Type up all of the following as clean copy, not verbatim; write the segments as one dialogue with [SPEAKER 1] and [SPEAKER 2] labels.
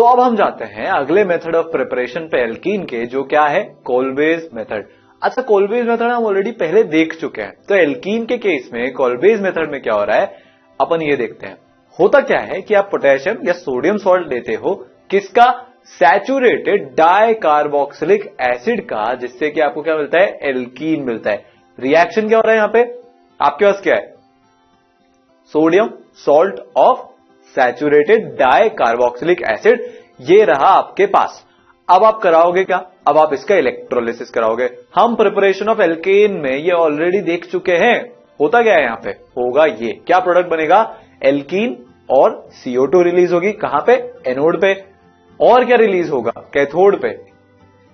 [SPEAKER 1] तो अब हम जाते हैं अगले मेथड ऑफ प्रिपरेशन पे एल्कीन के, जो क्या है कोलबेज मेथड। अच्छा, कोलबेज मेथड हम ऑलरेडी पहले देख चुके हैं, तो एल्कीन के केस में कोलबेज मेथड में क्या हो रहा है अपन ये देखते हैं। होता क्या है कि आप पोटेशियम या सोडियम सॉल्ट लेते हो, किसका, सैचुरेटेड डाई कार्बोक्सिलिक एसिड का, जिससे कि आपको क्या मिलता है, एल्कीन मिलता है। रिएक्शन क्या हो रहा है यहां पे, आपके पास क्या है, sodium salt of saturated di carboxylic acid, ये रहा आपके पास। अब आप कराओगे क्या, अब आप इसका इलेक्ट्रोलिसिस कराओगे। हम प्रिपरेशन ऑफ एल्केन में ये ऑलरेडी देख चुके हैं। होता क्या है यहां पे, होगा ये क्या प्रोडक्ट बनेगा, एल्कीन और CO2 रिलीज होगी, कहां पे, एनोड पे। और क्या रिलीज होगा, कैथोड पे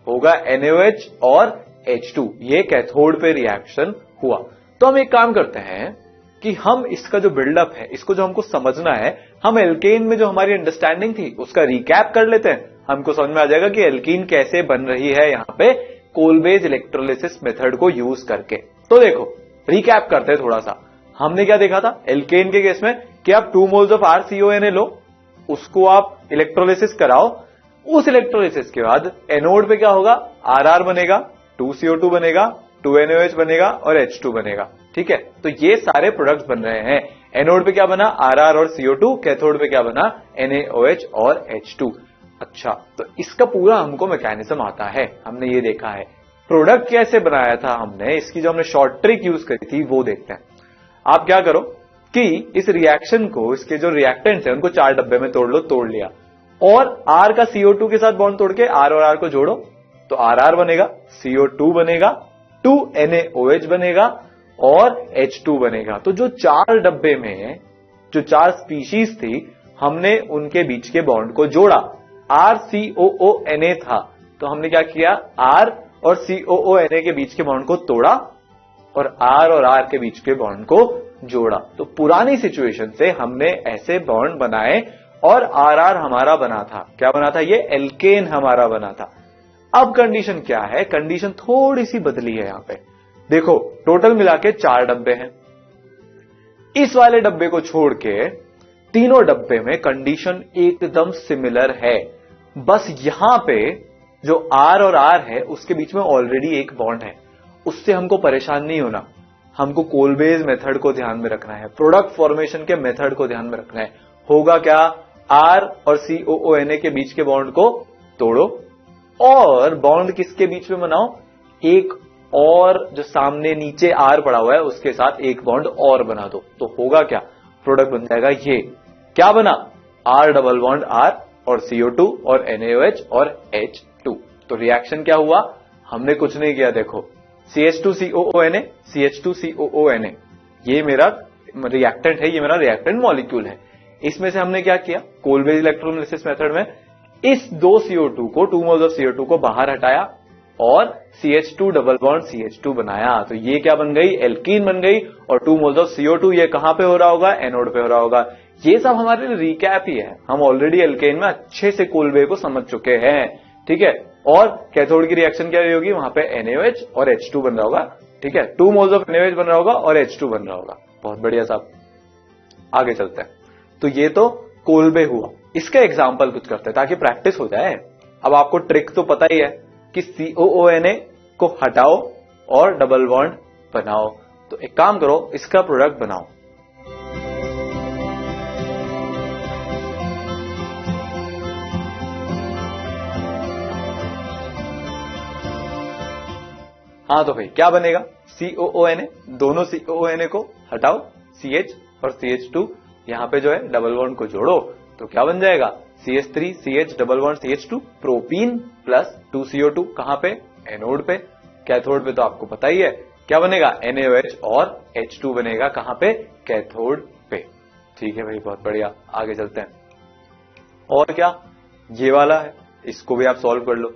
[SPEAKER 1] होगा NaOH और H2, ये कैथोड पे रिएक्शन हुआ। तो हम एक काम करते हैं कि हम इसका जो बिल्डअप है, इसको जो हमको समझना है, हम एल्केन में जो हमारी अंडरस्टैंडिंग थी उसका रिकैप कर लेते हैं। हमको समझ में आ जाएगा कि एल्कीन कैसे बन रही है यहां पे कोलबेज इलेक्ट्रोलिसिस मेथड को यूज करके। तो देखो रिकैप करते हैं थोड़ा सा। हमने क्या देखा था एल्केन के केस में कि आप 2 मोल्स ऑफ RCONA लो, उसको आप इलेक्ट्रोलिसिस कराओ। उस इलेक्ट्रोलिसिस के बाद एनोड पे क्या होगा, RR बनेगा, 2CO2 बनेगा, 2NaOH बनेगा और H2 बनेगा। ठीक है, तो ये सारे प्रोडक्ट्स बन रहे हैं। एनोड पे क्या बना, RR और CO2, कैथोड पे क्या बना, NaOH और H2। अच्छा, तो इसका पूरा हमको मैकेनिज्म आता है, हमने ये देखा है। प्रोडक्ट कैसे बनाया था हमने, इसकी जो हमने शॉर्ट ट्रिक यूज करी थी वो देखते हैं। आप क्या करो कि इस रिएक्शन को, इसके जो रिएक्टेंट्स हैं उनको 4 डब्बे में तोड़ लो, तोड़ लिया, और R का CO2 के साथ बॉन्ड तोड़ के R और R को जोड़ो, तो RR बनेगा, CO2 बनेगा, 2NaOH बनेगा और H2 बनेगा। तो जो 4 डब्बे में जो 4 स्पीशीज थी, हमने उनके बीच के बॉन्ड को जोड़ा। RCOONA था, तो हमने क्या किया, R और COONA के बीच के बॉन्ड को तोड़ा और R के बीच के बॉन्ड को जोड़ा। तो पुरानी सिचुएशन से हमने ऐसे बॉन्ड बनाए और RR हमारा बना था, क्या बना था, ये एल्केन हमारा बना था। अब कंडीशन क्या है, कंडीशन थोड़ी सी बदली है यहां पे। देखो टोटल मिला के 4 डब्बे हैं, इस वाले डब्बे को छोड़ के तीनों डब्बे में कंडीशन एकदम सिमिलर है। बस यहां पे जो R और R है उसके बीच में ऑलरेडी एक बॉन्ड है, उससे हमको परेशान नहीं होना। हमको कोलबेज मेथड को ध्यान में रखना है, प्रोडक्ट फॉर्मेशन के मेथड को ध्यान में रखना है। होगा क्या, R और COONA के बीच के बॉन्ड को तोड़ो और बॉन्ड किसके बीच में बनाओ, एक और जो सामने नीचे R पड़ा हुआ है उसके साथ एक बॉन्ड और बना दो। तो होगा क्या, प्रोडक्ट बन जाएगा ये, क्या बना, R डबल बॉन्ड R और CO2 और NaOH और H2। तो रिएक्शन क्या हुआ, हमने कुछ नहीं किया, देखो CH2COONA CH2COONA, ये मेरा रिएक्टेंट है, ये मेरा रिएक्टेंट मॉलिक्यूल है। इसमें से हमने क्या किया, कोलबेज इलेक्ट्रोलिसिस मेथड में इस 2 CO2 को, 2 मोल्स ऑफ CO2 को बाहर हटाया और CH2 डबल बॉन्ड CH2 बनाया। तो ये क्या बन गई, एल्कीन बन गई। और 2 मोल्स ऑफ CO2 ये कहां पे हो रहा होगा, एनोड पे हो रहा होगा। ये सब हमारे लिए रिकैप ही है, हम ऑलरेडी एल्केन में अच्छे से कोलबे को समझ चुके हैं। ठीक है, और कैथोड की रिएक्शन क्या होगी, वहां पे NaOH और H2 बन रहा होगा। ठीक है, 2 मोल्स ऑफ NaOH बन रहा होगा और H2 बन रहा होगा। बहुत बढ़िया साहब, आगे चलते हैं। तो ये तो कोलबे हुआ, इसका एग्जाम्पल कुछ करते हैं ताकि प्रैक्टिस हो जाए। अब आपको ट्रिक तो पता ही है कि COONA को हटाओ और डबल बॉन्ड बनाओ। तो एक काम करो, इसका प्रोडक्ट बनाओ। हाँ तो भाई क्या बनेगा, COONA, दोनों COONA को हटाओ, CH और CH2 यहां पे जो है डबल बॉन्ड को जोड़ो, तो क्या बन जाएगा, CH3 CH double bond CH2 propene plus 2CO2, कहां पे, एनोड पे। कैथोड पे तो आपको पता ही है क्या बनेगा, NaOH और H2 बनेगा, कहां पे, कैथोड पे। ठीक है भाई, बहुत बढ़िया, आगे चलते हैं। और क्या, ये वाला है, इसको भी आप सॉल्व कर लो।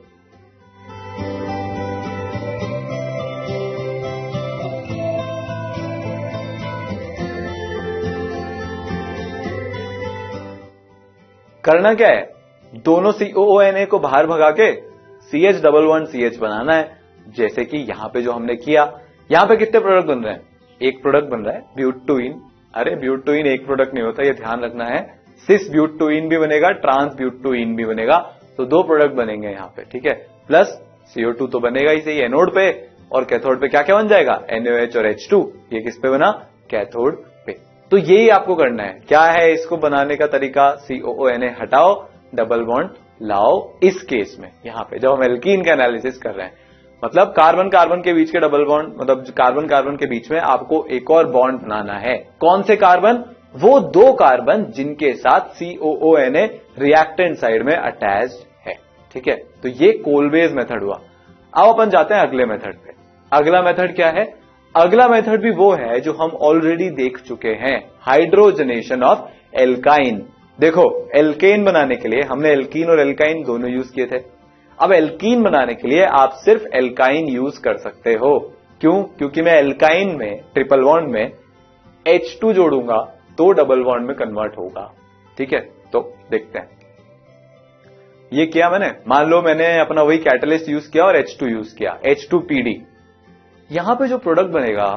[SPEAKER 1] करना क्या है, दोनों COONA को बाहर भगा के CH डबल बॉन्ड CH बनाना है, जैसे कि यहां पे जो हमने किया। यहां पे कितने प्रोडक्ट बन रहे हैं, एक प्रोडक्ट बन रहा है ब्यूटुइन। अरे ब्यूटुइन एक प्रोडक्ट नहीं होता, ये ध्यान रखना है, सिस ब्यूटोइन भी बनेगा, ट्रांस ब्यूटोइन भी बनेगा, तो दो प्रोडक्ट बनेंगे यहां पे, ठीक है। प्लस CO2 तो बनेगा ही सही एनोड पे, और कैथोड पे क्या क्या बन जाएगा, NaOH और H2। ये किस पे बना, कैथोड पे। तो यही आपको करना है। क्या है इसको बनाने का तरीका, COONA हटाओ, डबल बॉन्ड लाओ। इस केस में यहां पे जब हम एल्कीन का एनालिसिस कर रहे हैं, मतलब कार्बन कार्बन के बीच के डबल बॉन्ड, मतलब कार्बन कार्बन के बीच में आपको एक और बॉन्ड बनाना है। कौन से कार्बन, वो दो कार्बन जिनके साथ COONA रिएक्टेंट साइड में अटैच्ड है, ठीक है। तो ये कोलवेज मेथड हुआ। अब अपन जाते हैं अगले मेथड पे। अगला मेथड क्या है, अगला मेथड भी वो है जो हम ऑलरेडी देख चुके हैं, हाइड्रोजनेशन ऑफ एल्काइन। देखो एल्केन बनाने के लिए हमने एल्कीन और एल्काइन दोनों यूज किए थे। अब एल्कीन बनाने के लिए आप सिर्फ एल्काइन यूज कर सकते हो। क्यों, क्योंकि मैं एल्काइन में ट्रिपल बॉन्ड में H2 जोड़ूंगा तो डबल बॉन्ड में कन्वर्ट होगा, ठीक है। तो देखते हैं, ये किया मैंने, मान लो मैंने अपना वही कैटलिस्ट यूज किया और H2 यूज किया, H2PD। यहां पे जो प्रोडक्ट बनेगा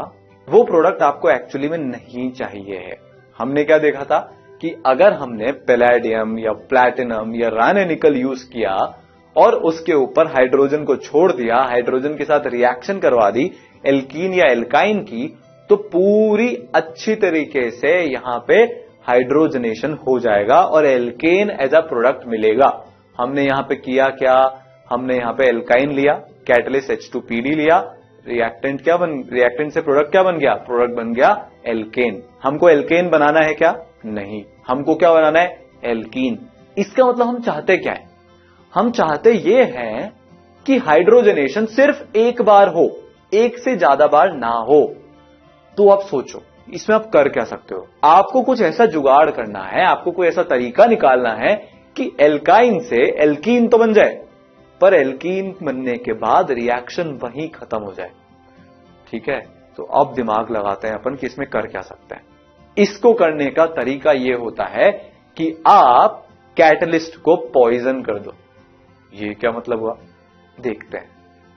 [SPEAKER 1] वो प्रोडक्ट आपको एक्चुअली में नहीं चाहिए है। हमने क्या देखा था कि अगर हमने पैलेडियम या प्लैटिनम या राने निकल यूज किया और उसके ऊपर हाइड्रोजन को छोड़ दिया, हाइड्रोजन के साथ रिएक्शन करवा दी एल्कीन या एल्काइन की, तो पूरी अच्छी तरीके से यहां पे हाइड्रोजनेशन हो जाएगा और एल्केन एज अ प्रोडक्ट मिलेगा। हमने यहां पे किया क्या, हमने यहां पे एल्काइन लिया, कैटलिस्ट H2PD लिया, रिएक्टेंट क्या बन, रिएक्टेंट से प्रोडक्ट क्या बन गया, प्रोडक्ट बन गया एल्केन। हमको एल्केन बनाना है क्या, नहीं, हमको क्या बनाना है, एल्कीन। इसका मतलब हम चाहते क्या है, हम चाहते ये हैं कि हाइड्रोजनेशन सिर्फ एक बार हो, एक से ज्यादा बार ना हो। तो आप सोचो इसमें आप कर क्या सकते हो, आपको कुछ ऐसा जुगाड़ करना है, आपको कोई ऐसा तरीका निकालना है कि एल्काइन से एल्कीन तो बन जाए, पर एल्कीन बनने के बाद रिएक्शन वहीं खत्म हो जाए, ठीक है। तो अब दिमाग लगाते हैं अपन कि इसमें कर क्या सकते हैं। इसको करने का तरीका यह होता है कि आप कैटलिस्ट को पॉइजन कर दो। ये क्या मतलब हुआ, देखते हैं।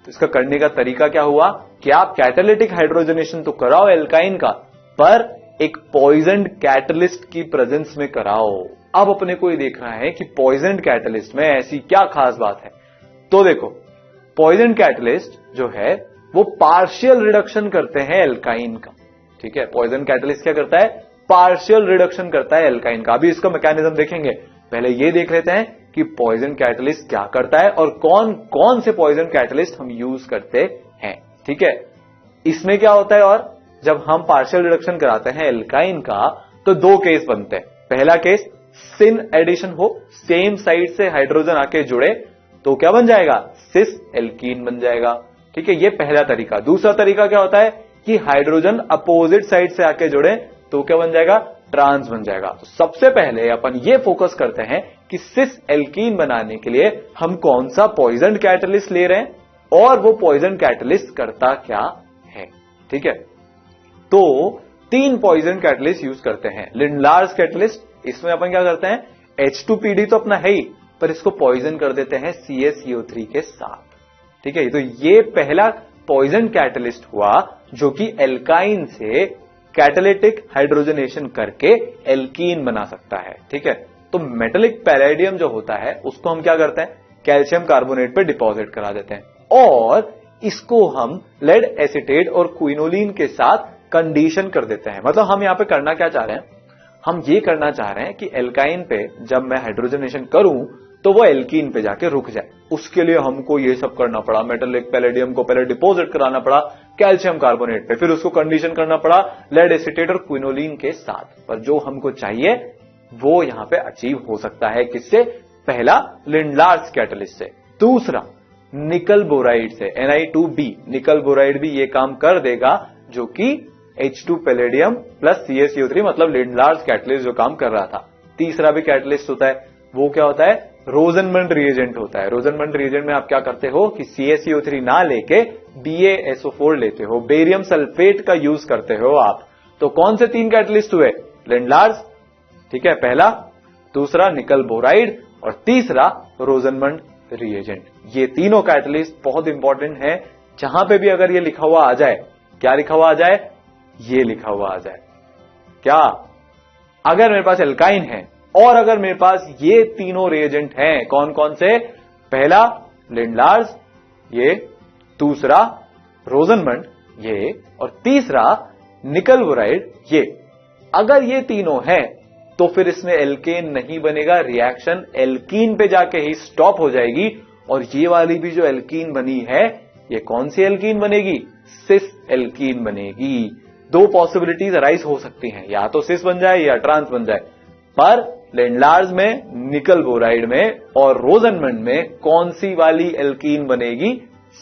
[SPEAKER 1] तो इसका करने का तरीका क्या हुआ कि आप कैटालिटिक हाइड्रोजनेशन तो कराओ एल्काइन का, पर एक पॉइजन कैटलिस्ट की प्रेजेंस में कराओ। अब अपने को ये देखना है कि पॉइजन कैटलिस्ट में ऐसी क्या खास बात है। तो देखो पॉइजन कैटलिस्ट जो है वो पार्शियल रिडक्शन करते हैं एल्काइन का, ठीक है। पॉइजन कैटलिस्ट क्या करता है, पार्शियल रिडक्शन करता है एल्काइन का। अभी इसका मैकेनिज्म देखेंगे, पहले ये देख लेते हैं कि पॉइजन कैटलिस्ट क्या करता है और कौन कौन से पॉइजन कैटलिस्ट हम यूज करते हैं, ठीक है। इसमें क्या होता है, और जब हम पार्शियल रिडक्शन कराते हैं एल्काइन का तो दो केस बनते हैं। पहला केस सिन एडिशन हो, सेम साइड से हाइड्रोजन आके जुड़े तो क्या बन जाएगा, सिस एल्कीन बन जाएगा, ठीक है। ये पहला तरीका। दूसरा तरीका क्या होता है कि हाइड्रोजन अपोजिट साइड से आके जुड़े तो क्या बन जाएगा, ट्रांस बन जाएगा। तो सबसे पहले अपन ये फोकस करते हैं कि सिस एल्कीन बनाने के लिए हम कौन सा पॉइजन कैटलिस्ट ले रहे हैं और वो पॉइजन कैटलिस्ट करता क्या है, ठीक है। तो 3 पॉइजन कैटलिस्ट यूज करते हैं। लिंडलार्स कैटलिस्ट, इसमें अपन क्या करते हैं, H2PD तो अपना है ही, पर इसको पॉइजन कर देते हैं CaCO3 के साथ, ठीक है। तो ये पहला पॉइजन कैटलिस्ट हुआ जो कि एल्काइन से कैटालिटिक हाइड्रोजनेशन करके एल्कीन बना सकता है, ठीक है। तो मेटेलिक पैलेडियम जो होता है उसको हम क्या करते हैं, कैल्शियम कार्बोनेट पे डिपॉजिट करा देते हैं और इसको हम लेड एसीटेट और क्विनोलिन के साथ कंडीशन कर देते हैं। मतलब हम यहां पे करना क्या चाह रहे हैं, हम ये करना चाह रहे हैं कि एल्काइन पे जब मैं हाइड्रोजनेशन करूं तो वो एल्कीन पे जाके रुक जाए। उसके लिए हमको ये सब करना पड़ा, मेटेलिक पैलेडियम को पहले डिपॉजिट कराना पड़ा कैल्शियम कार्बोनेट पे, फिर उसको कंडीशन करना पड़ा लेड एसीटेट और क्विनोलिन के साथ। पर जो हमको चाहिए वो यहां पे अचीव हो सकता है किससे, पहला लिंडलार्स कैटलिस्ट से, दूसरा निकल बोराइड से Ni2B। निकल बोराइड भी ये काम कर देगा जो कि H2 पैलेडियम प्लस CaCO3 मतलब लिंडलार्स कैटलिस्ट जो काम कर रहा था। तीसरा भी कैटलिस्ट होता है, वो क्या होता है, रोजनमंड रिएजेंट होता है। रोजनमंड रिएजेंट में आप क्या करते हो कि CaCO3 ना लेके BaSO4 लेते हो, बेरियम सल्फेट का यूज करते हो आप। तो कौन से 3 कैटलिस्ट हुए, लिंडलार्स, ठीक है, पहला, दूसरा निकल बोराइड और तीसरा रोजनमंड रिएजेंट। ये तीनों कैटलिस्ट बहुत इंपॉर्टेंट है। जहां पे भी अगर ये लिखा हुआ आ जाए, क्या लिखा हुआ आ जाए, ये लिखा हुआ आ जाए, क्या, अगर मेरे पास एल्काइन है और अगर मेरे पास ये तीनों रिएजेंट हैं, कौन कौन से? पहला लिंडलार्स, ये, दूसरा रोजनमंड, ये, और तीसरा निकल बोराइड, ये। अगर ये तीनों हैं तो फिर इसमें एल्केन नहीं बनेगा, रिएक्शन एल्कीन पे जाके ही स्टॉप हो जाएगी। और ये वाली भी जो एल्कीन बनी है, ये कौन सी एल्कीन बनेगी? सिस एल्कीन बनेगी। दो पॉसिबिलिटीज अराइज हो सकती हैं, या तो सिस बन जाए या ट्रांस बन जाए। पर लिंडलार्स में, निकल बोराइड में और रोजनमंड में कौन सी वाली एल्कीन बनेगी?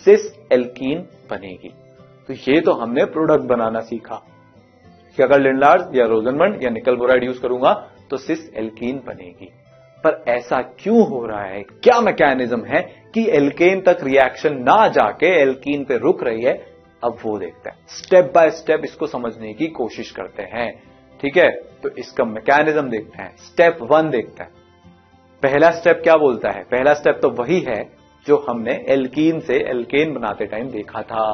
[SPEAKER 1] सिस एल्कीन बनेगी। तो ये तो हमने प्रोडक्ट बनाना सीखा कि अगर लिंडलार्स या रोजनमंड या निकल बोराइड यूज करूंगा तो सिस एल्कीन बनेगी। पर ऐसा क्यों हो रहा है? क्या मैकेनिज्म है कि एल्केन तक रिएक्शन ना जाके एल्कीन पे रुक रही है? अब वो देखते हैं, स्टेप बाय स्टेप इसको समझने की कोशिश करते हैं। ठीक है, तो इसका मैकेनिज्म देखते हैं। स्टेप 1 देखते हैं। पहला स्टेप क्या बोलता है? पहला स्टेप तो वही है जो हमने एल्कीन से एल्केन बनाते टाइम देखा था।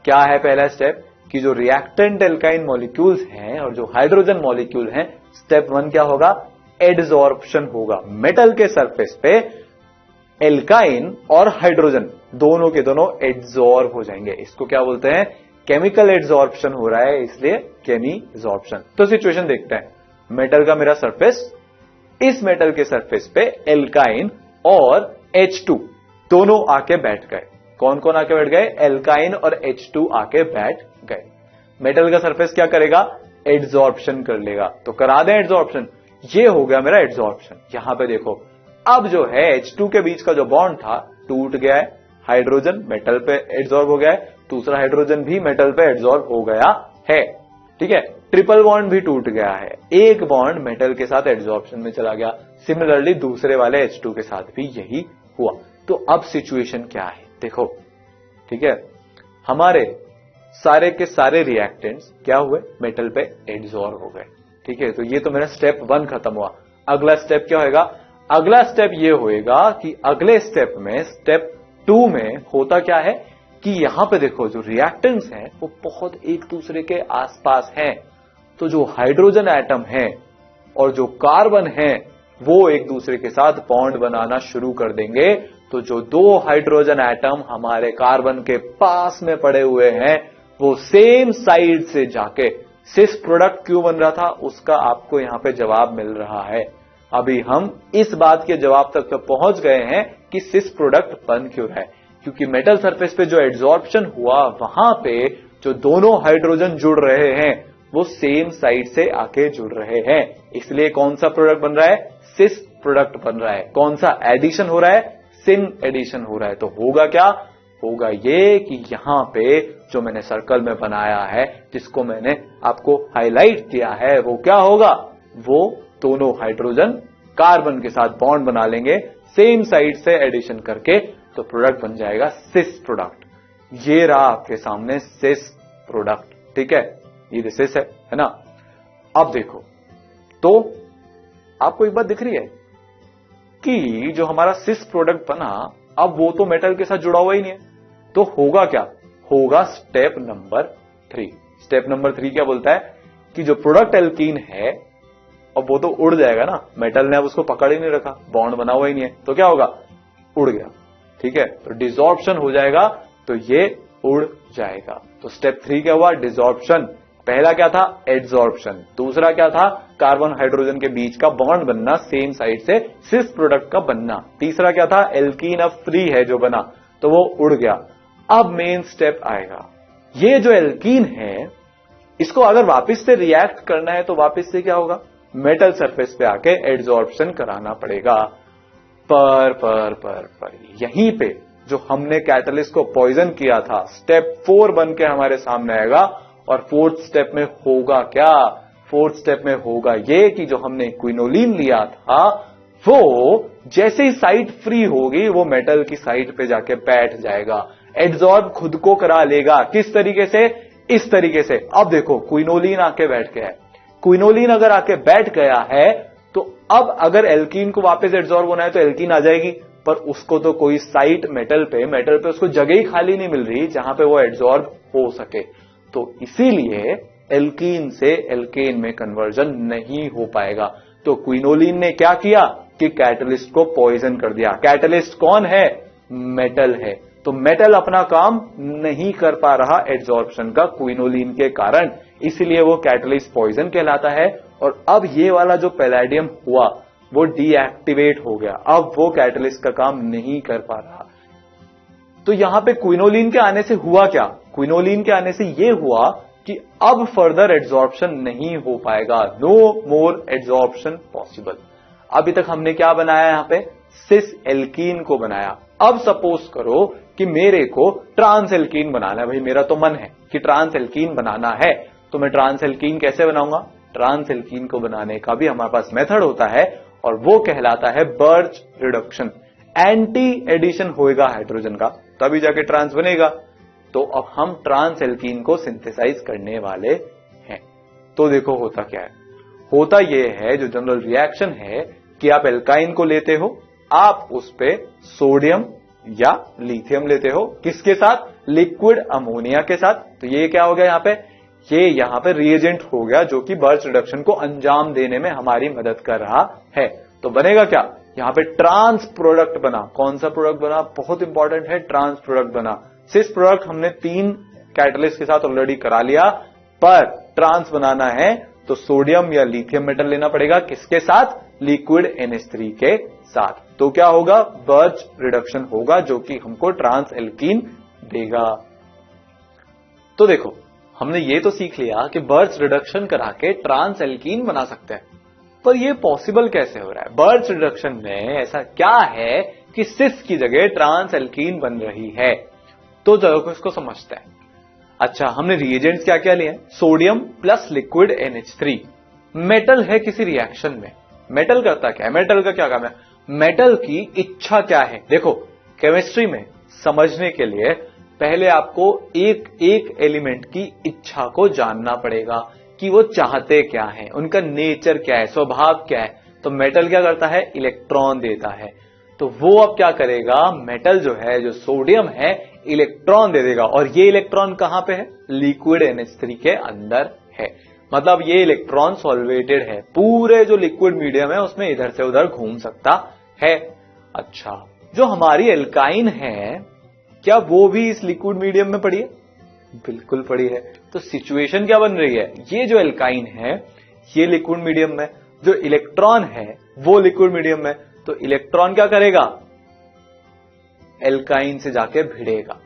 [SPEAKER 1] क्या है पहला स्टेप? कि जो रिएक्टेंट एल्काइन मॉलिक्यूल्स हैं और जो हाइड्रोजन मॉलिक्यूल हैं, स्टेप 1 क्या होगा? एडसॉर्प्शन होगा। मेटल के सरफेस पे एल्काइन और हाइड्रोजन दोनों के दोनों एडसॉर्ब हो जाएंगे। इसको क्या बोलते हैं? केमिकल एडसॉर्प्शन हो रहा है, इसलिए केमीजॉर्प्शन। तो सिचुएशन देखते हैं। मेटल का मेरा सरफेस, इस मेटल के सरफेस पे एल्काइन और H2 दोनों आके बैठ गए। कौन कौन आके बैठ गए? एल्काइन और H2 आके बैठ गए। मेटल का सरफेस क्या करेगा? एडसॉर्प्शन कर लेगा। तो करा दें एडसॉर्प्शन। ये हो गया मेरा एडसॉर्प्शन। यहां पे देखो, अब जो है H2 के बीच का जो बॉन्ड था टूट गया है। हाइड्रोजन मेटल पे एडसॉर्ब हो गया है, दूसरा हाइड्रोजन भी मेटल पे एडसॉर्ब हो गया है। ठीक है, ट्रिपल बॉन्ड भी टूट गया है। एक बॉन्ड मेटल के साथ एडसॉर्प्शन में चला गया। सिमिलरली दूसरे वाले H2 के साथ भी यही हुआ। तो अब सिचुएशन क्या है देखो। ठीक है, हमारे सारे के सारे रिएक्टेंट्स क्या हुए? मेटल पे एडसॉर्ब हो गए। ठीक है, तो ये तो मेरा स्टेप 1 खत्म हुआ। अगला स्टेप क्या होगा? अगला स्टेप ये होएगा कि अगले स्टेप में, स्टेप 2 में होता क्या है कि यहां पे देखो जो रिएक्टेंट्स हैं वो बहुत एक दूसरे के आसपास हैं। तो जो हाइड्रोजन एटम है और जो कार्बन है वो एक दूसरे के साथ बॉन्ड बनाना शुरू कर देंगे। तो जो दो हाइड्रोजन एटम हमारे कार्बन के पास में पड़े हुए हैं वो सेम साइड से जाके सिस प्रोडक्ट क्यों बन रहा था, उसका आपको यहां पे जवाब मिल रहा है। अभी हम इस बात के जवाब तक तो पहुंच गए हैं कि सिस प्रोडक्ट बन क्यों रहा है। क्योंकि मेटल सरफेस पे जो एडसॉर्प्शन हुआ वहां पे जो दोनों हाइड्रोजन जुड़ रहे हैं वो सेम साइड से आके जुड़ रहे हैं। इसलिए कौन सा प्रोडक्ट बन रहा है? सिस प्रोडक्ट बन रहा है। कौन सा एडिशन हो रहा है? सिन एडिशन हो रहा है। तो होगा क्या? होगा ये कि यहां पे जो मैंने सर्कल में बनाया है, जिसको मैंने आपको हाईलाइट किया है, वो क्या होगा? वो दोनों हाइड्रोजन कार्बन के साथ बॉन्ड बना लेंगे सेम साइड से एडिशन करके, तो प्रोडक्ट बन जाएगा सिस प्रोडक्ट। ये रहा आपके सामने सिस प्रोडक्ट। ठीक है, ये सिस है ना। अब देखो, तो आपको एक बात दिख रही है कि जो हमारा सिस प्रोडक्ट बना, अब वो तो मेटल के साथ जुड़ा हुआ ही नहीं है। तो होगा क्या? होगा स्टेप नंबर 3। स्टेप नंबर 3 क्या बोलता है कि जो प्रोडक्ट एल्कीन है अब वो तो उड़ जाएगा ना, मेटल ने अब उसको पकड़ ही नहीं रखा, बॉन्ड बना हुआ ही नहीं है, तो क्या होगा? उड़ गया। ठीक है, तो डिसॉर्प्शन हो जाएगा, तो ये उड़ जाएगा। तो स्टेप 3 क्या हुआ? डिसॉर्प्शन। पहला क्या था? एडसॉर्प्शन। दूसरा क्या था? कार्बन हाइड्रोजन के बीच का बॉन्ड बनना सेम साइड से, सिस प्रोडक्ट का बनना। तीसरा क्या था? एल्कीन अब फ्री है जो बना, तो वो उड़ गया। अब मेन स्टेप आएगा। ये जो एल्कीन है इसको अगर वापस से रिएक्ट करना है तो वापस से क्या होगा? मेटल सरफेस पे आके एडसॉर्प्शन कराना पड़ेगा। पर यहीं पे जो हमने कैटलिस्ट को पॉइजन किया था, स्टेप 4 बन के हमारे सामने आएगा। और 4th स्टेप में होगा क्या? 4th स्टेप में होगा ये कि जो हमने क्विनोलिन लिया था वो जैसे ही साइड फ्री होगी वो मेटल की साइड पे जाके बैठ जाएगा, एडसॉर्ब खुद को करा लेगा। किस तरीके से? इस तरीके से। अब देखो, क्विनोलिन आके बैठ गया है। क्विनोलिन अगर आके बैठ गया है तो अब अगर एल्कीन को वापस एडसॉर्ब होना है तो एल्कीन आ जाएगी, पर उसको तो कोई साइट मेटल पे उसको जगह ही खाली नहीं मिल रही जहां पे वो एडसॉर्ब हो सके। तो इसीलिए एल्कीन से एल्केन में कन्वर्जन नहीं हो पाएगा। तो क्विनोलिन ने क्या किया कि कैटलिस्ट को पॉइजन कर दिया। कैटलिस्ट कौन है? मेटल है। तो मेटल अपना काम नहीं कर पा रहा एड्सॉर्प्शन का क्विनोलिन के कारण, इसलिए वो कैटलिस्ट पॉइजन कहलाता है। और अब ये वाला जो पैलेडियम हुआ वो डीएक्टिवेट हो गया, अब वो कैटलिस्ट का काम नहीं कर पा रहा। तो यहां पे क्विनोलिन के आने से हुआ क्या? क्विनोलिन के आने से ये हुआ कि अब फर्दर एड्सॉर्प्शन नहीं हो पाएगा, नो मोर एड्सॉर्प्शन पॉसिबल। अभी तक हमने क्या बनाया यहां पे? सिस एल्कीन को बनाया। अब सपोज करो कि मेरे को ट्रांस एल्कीन बनाना है। भाई मेरा तो मन है कि ट्रांस एल्कीन बनाना है, तो मैं ट्रांस एल्कीन कैसे बनाऊंगा? ट्रांस एल्कीन को बनाने का भी हमारे पास मेथड होता है और वो कहलाता है बर्च रिडक्शन। एंटी एडिशन होएगा हाइड्रोजन का, तभी जाके ट्रांस बनेगा। तो अब हम ट्रांस एल्कीन को सिंथेसाइज करने वाले हैं। तो देखो होता क्या है, होता यह है जो जनरल रिएक्शन है कि आप एल्काइन को लेते हो, आप उस पे सोडियम या लिथियम लेते हो, किसके साथ? लिक्विड अमोनिया के साथ। तो ये क्या हो गया यहां पे? ये यहां पे रिएजेंट हो गया जो कि बर्च रिडक्शन को अंजाम देने में हमारी मदद कर रहा है। तो बनेगा क्या? यहां पे ट्रांस प्रोडक्ट बना। कौन सा प्रोडक्ट बना? बहुत इंपॉर्टेंट है, ट्रांस प्रोडक्ट बना। सिस प्रोडक्ट हमने 3 कैटलिस्ट के साथ ऑलरेडी करा लिया, पर ट्रांस बनाना है तो सोडियम या लिथियम मेटल लेना पड़ेगा, किसके साथ? लिक्विड NH3 के साथ। तो क्या होगा? बर्च रिडक्शन होगा जो कि हमको ट्रांस एल्कीन देगा। तो देखो हमने ये तो सीख लिया कि बर्च रिडक्शन करा के ट्रांस एल्कीन बना सकते हैं, पर ये पॉसिबल कैसे हो रहा है? बर्च रिडक्शन में ऐसा क्या है कि सिस की जगह ट्रांस एल्कीन बन रही है? तो चलो इसको समझते हैं। अच्छा, हमने रिएजेंट्स क्या क्या लिए? Sodium plus liquid NH3। Metal है किसी रिएक्शन में, मेटल करता क्या है? मेटल का क्या काम है? मेटल की इच्छा क्या है? देखो केमिस्ट्री में समझने के लिए पहले आपको एक एक एलिमेंट की इच्छा को जानना पड़ेगा कि वो चाहते क्या है, उनका नेचर क्या है, स्वभाव क्या है। तो मेटल क्या करता है? इलेक्ट्रॉन देता है। तो वो अब क्या करेगा? मेटल जो है, जो सोडियम है, इलेक्ट्रॉन दे देगा। और ये इलेक्ट्रॉन कहां पे है? लिक्विड NH3 के अंदर है। मतलब ये इलेक्ट्रॉन सॉल्वेटेड है, पूरे जो लिक्विड मीडियम है उसमें इधर से उधर घूम सकता है। अच्छा, जो हमारी एल्काइन है क्या वो भी इस लिक्विड मीडियम में पड़ी है? बिल्कुल पड़ी है। तो सिचुएशन क्या बन रही है? ये जो एल्काइन है ये लिक्विड मीडियम में, जो इलेक्ट्रॉन है वो लिक्विड मीडियम में। तो इलेक्ट्रॉन क्या करेगा? एल्काइन से जाके भिड़ेगा।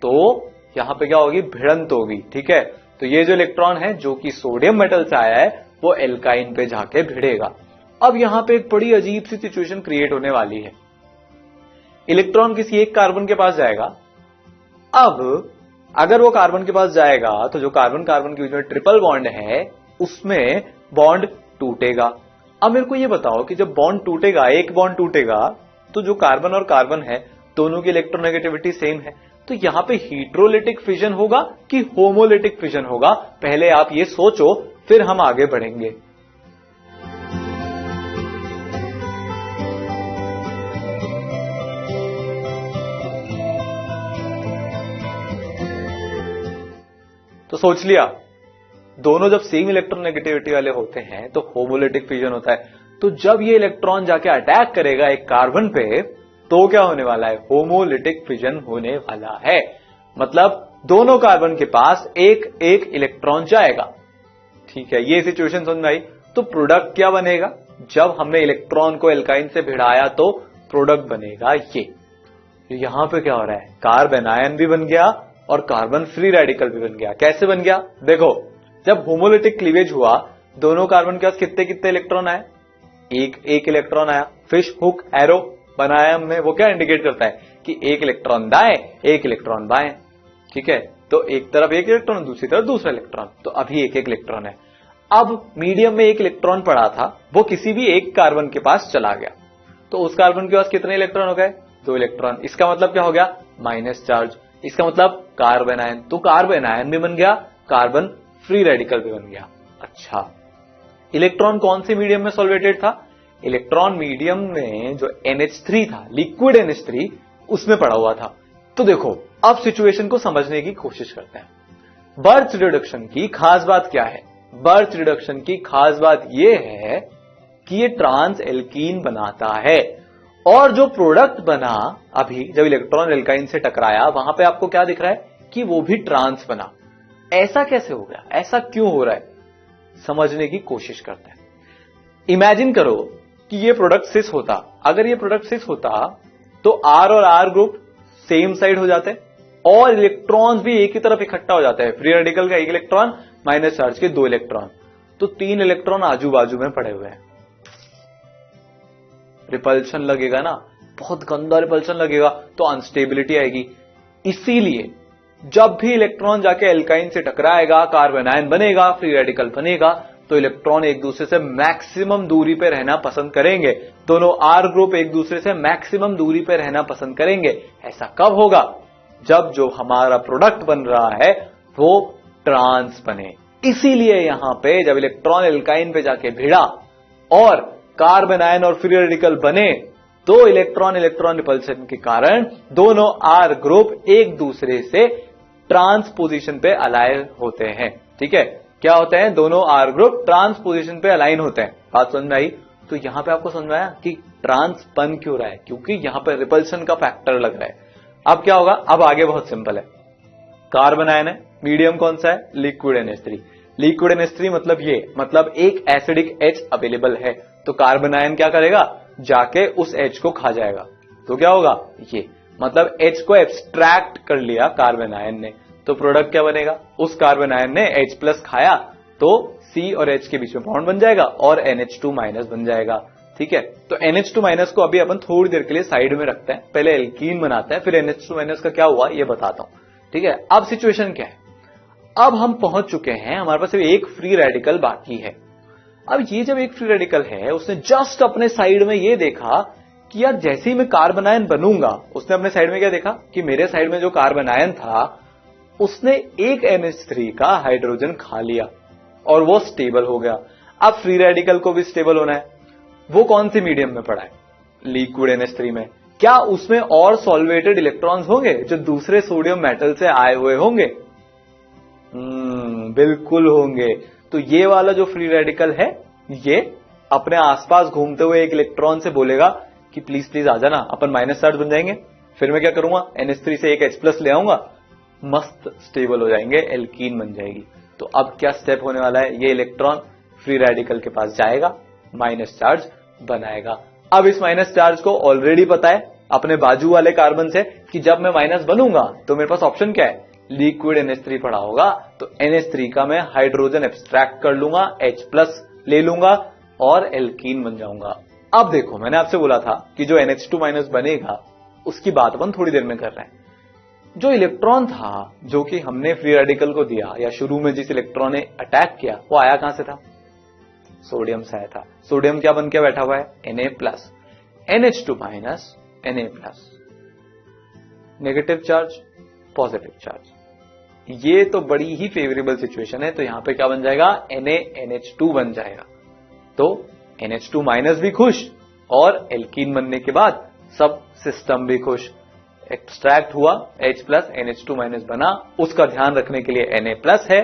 [SPEAKER 1] तो यहां पे क्या होगी? भिड़ंत होगी। ठीक है, तो ये जो इलेक्ट्रॉन है जो कि सोडियम मेटल से आया है वो एल्काइन पे जाके भिड़ेगा। अब यहां पे एक बड़ी अजीब सी सिचुएशन क्रिएट होने वाली है। इलेक्ट्रॉन किसी एक कार्बन के पास जाएगा। अब अगर वो कार्बन के पास जाएगा तो जो कार्बन कार्बन के बीच में ट्रिपल बॉन्ड है उसमें बॉन्ड टूटेगा। अब मेरे को ये बताओ कि जब बॉन्ड टूटेगा, एक बॉन्ड टूटेगा, तो जो कार्बन और कार्बन है दोनों की इलेक्ट्रोनेगेटिविटी सेम है। तो यहां पे हीट्रोलिटिक फिजन होगा कि होमोलिटिक फिजन होगा? पहले आप ये सोचो, फिर हम आगे बढ़ेंगे। तो सोच लिया, दोनों जब सेम इलेक्ट्रोनेगेटिविटी वाले होते हैं तो होमोलिटिक फिजन होता है। तो जब ये इलेक्ट्रॉन जाके अटैक करेगा एक कार्बन पे तो क्या होने वाला है? होमोलिटिक फिजन होने वाला है। मतलब दोनों कार्बन के पास एक एक इलेक्ट्रॉन जाएगा। ठीक है, ये सिचुएशन समझ में आई। तो प्रोडक्ट क्या बनेगा? जब हमने इलेक्ट्रॉन को एल्काइन से भिड़ाया तो प्रोडक्ट बनेगा ये। यहां पे क्या हो रहा है? कार्बन आयन भी बन गया और कार्बन फ्री रेडिकल भी बन गया। कैसे बन गया? देखो, जब होमोलिटिक क्लीवेज हुआ दोनों कार्बन के पास कितने कितने इलेक्ट्रॉन आए? एक एक इलेक्ट्रॉन आया। फिश हुक एरो बनाया हमने, वो क्या इंडिकेट करता है कि एक इलेक्ट्रॉन दाएं एक इलेक्ट्रॉन बाएं। ठीक है, तो एक तरफ एक इलेक्ट्रॉन, दूसरी तरफ दूसरा इलेक्ट्रॉन, तो अभी एक एक इलेक्ट्रॉन है। अब मीडियम में एक इलेक्ट्रॉन पड़ा था, वो किसी भी एक कार्बन के पास चला गया, तो उस कार्बन के पास कितने इलेक्ट्रॉन हो गए? 2 इलेक्ट्रॉन। इसका मतलब क्या हो गया? Minus charge. इसका मतलब कार्बन आयन। तो कार्बन आयन भी बन गया, कार्बन फ्री रेडिकल भी बन गया। अच्छा, इलेक्ट्रॉन कौन से मीडियम में सॉल्वेटेड था? इलेक्ट्रॉन मीडियम में जो NH3 था, लिक्विड NH3, उसमें पड़ा हुआ था। तो देखो अब सिचुएशन को समझने की कोशिश करते हैं। बर्च रिडक्शन की खास बात क्या है? बर्च रिडक्शन की खास बात यह है कि ये ट्रांस एल्कीन बनाता है, और जो प्रोडक्ट बना अभी जब इलेक्ट्रॉन एल्काइन से टकराया वहां पे आपको क्या दिख रहा है कि वो भी ट्रांस बना। ऐसा कैसे हो गया, ऐसा क्यों हो रहा है, समझने की कोशिश करते हैं। इमेजिन करो कि ये प्रोडक्ट सिस होता, अगर ये प्रोडक्ट सिस होता तो आर और आर ग्रुप सेम साइड हो जाते और इलेक्ट्रॉन्स भी एक ही तरफ इकट्ठा हो जाते हैं। फ्री रेडिकल का एक इलेक्ट्रॉन माइनस चार्ज के 2 इलेक्ट्रॉन, तो 3 इलेक्ट्रॉन आजू बाजू में पड़े हुए हैं। रिपल्शन लगेगा ना, बहुत गंदा रिपल्शन लगेगा, तो अनस्टेबिलिटी आएगी। इसीलिए जब भी इलेक्ट्रॉन जाके एल्काइन से टकराएगा, कार्बन आयन बनेगा, फ्री रेडिकल बनेगा, तो इलेक्ट्रॉन एक दूसरे से मैक्सिमम दूरी पे रहना पसंद करेंगे। दोनों आर ग्रुप एक दूसरे से मैक्सिमम दूरी पे रहना पसंद करेंगे। ऐसा कब होगा, जब जो हमारा प्रोडक्ट बन रहा है वो ट्रांस बने। इसीलिए यहां पे जब इलेक्ट्रॉन एल्काइन पे जाके भिड़ा और कार्बन आयन और फ्री रेडिकल बने, तो इलेक्ट्रॉन इलेक्ट्रॉन रिपल्शन के कारण दोनों आर ग्रुप एक दूसरे से ट्रांस पोजीशन पे अलाइन होते हैं। ठीक है, क्या होते हैं, दोनों आर ग्रुप ट्रांस पोजीशन पे अलाइन होते हैं। बात समझ में आई? तो यहां पे आपको समझ में आया कि ट्रांस बन क्यों रहा है, क्योंकि यहां पर रिपल्शन का फैक्टर लग रहा है। अब क्या होगा, अब आगे बहुत सिंपल है। कार्बन आयन है, मीडियम कौन सा है, लिक्विड NH3। लिक्विड NH3 मतलब ये, मतलब एक एसिडिक H अवेलेबल है, तो कार्बन आयन क्या करेगा, जाके उस H को खा जाएगा। तो क्या होगा, ये मतलब H को एब्स्ट्रैक्ट कर लिया कार्बन आयन ने, तो प्रोडक्ट क्या बनेगा, उस कार्बन आयन ने H+ खाया तो C और H के बीच में बॉन्ड बन जाएगा और NH2- बन जाएगा। ठीक है, तो NH2- को अभी अपन थोड़ी देर के लिए साइड में रखते हैं, पहले एल्कीन बनाते हैं, फिर NH2- का क्या हुआ ये बताता हूं। ठीक है, अब सिचुएशन क्या है, अब हम पहुंच चुके हैं, हमारे पास एक फ्री रेडिकल बाकी है। अब ये जब एक फ्री रेडिकल है, उसने जस्ट अपने साइड में ये देखा कि यार जैसे ही मैं कार्बन आयन बनूंगा, उसने अपने साइड में क्या देखा कि मेरे साइड में जो कार्बन आयन था उसने एक NH3 का हाइड्रोजन खा लिया और वो स्टेबल हो गया। अब फ्री रेडिकल को भी स्टेबल होना है, वो कौन सी मीडियम में पड़ा है, लिक्विड NH3 में। क्या उसमें और सॉल्वेटेड इलेक्ट्रॉन्स होंगे जो दूसरे सोडियम मेटल से आए हुए होंगे? बिल्कुल होंगे। तो ये वाला जो फ्री रेडिकल है, ये अपने आसपास घूमते हुए एक इलेक्ट्रॉन से बोलेगा कि प्लीज प्लीज आ जाना, अपन माइनस चार्ज बन जाएंगे। फिर मैं क्या करूंगा, NH3 से एक H+ ले आऊंगा, मस्त स्टेबल हो जाएंगे, एल्कीन बन जाएगी। तो अब क्या स्टेप होने वाला है, ये इलेक्ट्रॉन फ्री रेडिकल के पास जाएगा, माइनस चार्ज बनाएगा। अब इस माइनस चार्ज को ऑलरेडी पता है अपने बाजू वाले कार्बन से कि जब मैं माइनस बनूंगा तो मेरे पास ऑप्शन क्या है, लिक्विड NH3 पड़ा होगा, तो NH3 का मैं हाइड्रोजन एब्स्ट्रैक्ट कर लूंगा, H+ ले लूंगा और एल्कीन बन जाऊंगा। अब देखो, मैंने आपसे बोला था कि जो NH2- बनेगा उसकी बात अपन थोड़ी देर में कर रहे हैं। जो इलेक्ट्रॉन था जो कि हमने फ्री रेडिकल को दिया, या शुरू में जिस इलेक्ट्रॉन ने अटैक किया, वो आया कहां से था, सोडियम से आया था। सोडियम क्या बन के बैठा हुआ है, Na+, NH2- Na+, negative charge positive charge. ये तो बड़ी ही फेवरेबल सिचुएशन है, तो यहां पे क्या बन जाएगा, NaNH2 बन जाएगा। तो NH2- भी खुश और एल्कीन बनने के बाद सब सिस्टम भी खुश। एक्सट्रैक्ट हुआ H+ NH2- बना, उसका ध्यान रखने के लिए Na+ है